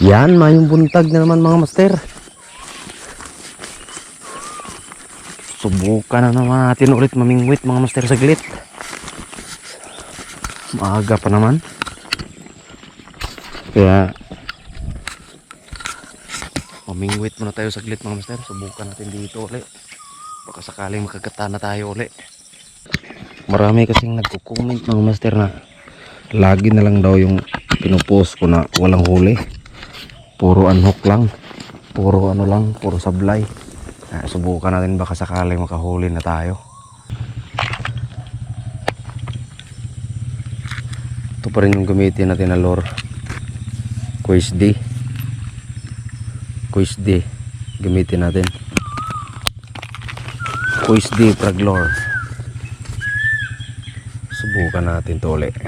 Yan, mayong buntag na naman mga master. Subukan na naman natin ulit mamingwit mga master saglit. Maaga pa naman. Kaya mamingwit muna tayo saglit mga master. Subukan natin dito ulit. Baka sakaling makagata na tayo ulit. Marami kasing nagko-comment mga master na lagi na lang daw yung pinupost ko na walang huli. Puro unhook lang. Puro ano lang, puro sablay. Subukan natin baka sakaling makahuli na tayo. Ito pa rin yung gamitin natin na lure. Quiz D. Quiz D. Gamitin natin. Quiz D frog lure. Subukan natin ito ulit.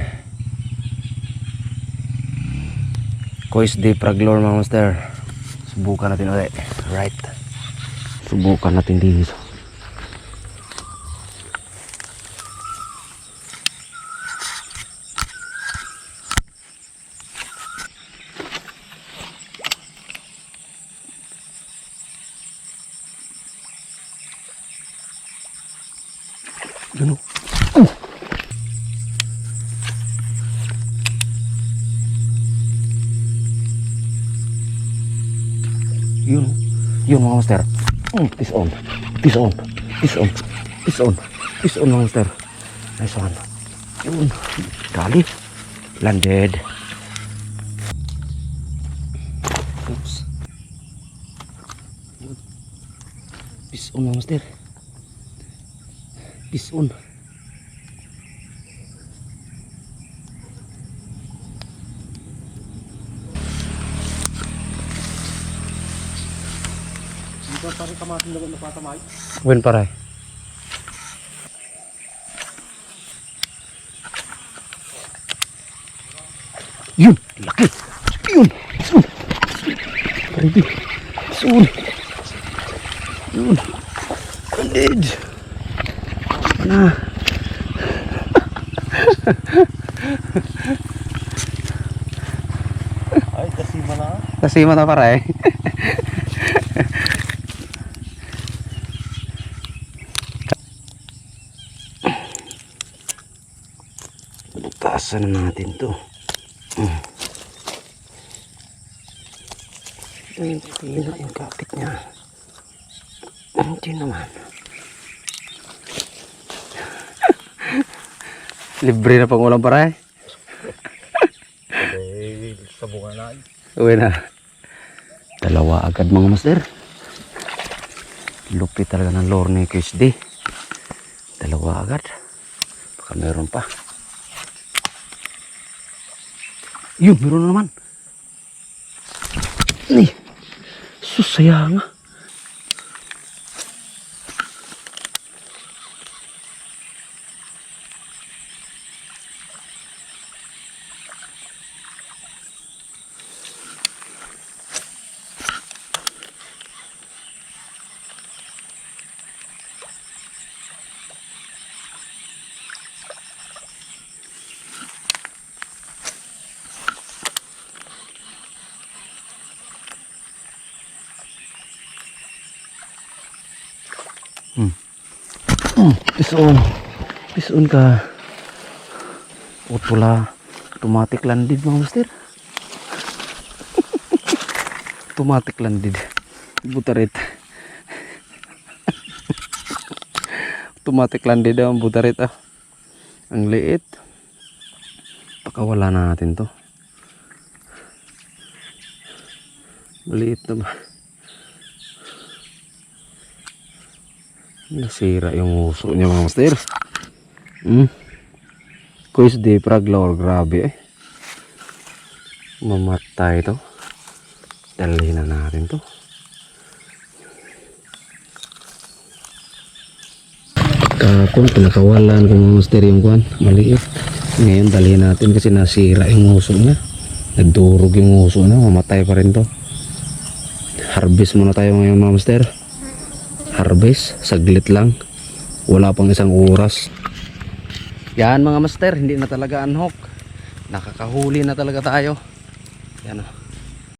Quiz D frog lure mga master. Subukan natin ulit. Right. Subukan natin dito. Yun o. Yun mga master. Fish on. Fish on. Fish on. Fish on. Fish on mga master. Nice one. Yun. Kali. Landed. Oops. Fish on mga master. Fish on. Parang kamasin na napatamay. Wen paray. Yun, laki. Yun. Sun. Paribi. Sun. Yun. Banded. Mana? Ay, kasima na. Kasima na paray. Taasan na natin to. Hindi na yung kapit niya. Hindi naman. Libre na pang ulam para eh. Sabungan na. Uwi na. Dalawa agad mga master. Lupit talaga ng lure ni QSD. Dalawa agad. Baka meron pa. Yun, meron na naman. Nih, susayang. Fish on ka. Pula automatic landed mga master. Automatic landed. Butarit. Automatic landed ang butarit ah. Ang liit. Pakawala na natin to. Maliit na ba? Nasira yung uso niya mga master. QSD frog lure, grabe eh. Mamatay to. Dalhin na natin to. Kahapon pinakawalan ko mga master yung kuhan, maliit. Ngayon dalhin natin kasi nasira yung uso niya. Nagdurog yung uso niya, mamatay pa rin to. Harvest muna tayo ngayon mga master. Harvest, saglit lang. Wala pang isang oras. Yan mga master, hindi na talaga unhook. Nakakahuli na talaga tayo. Yan o.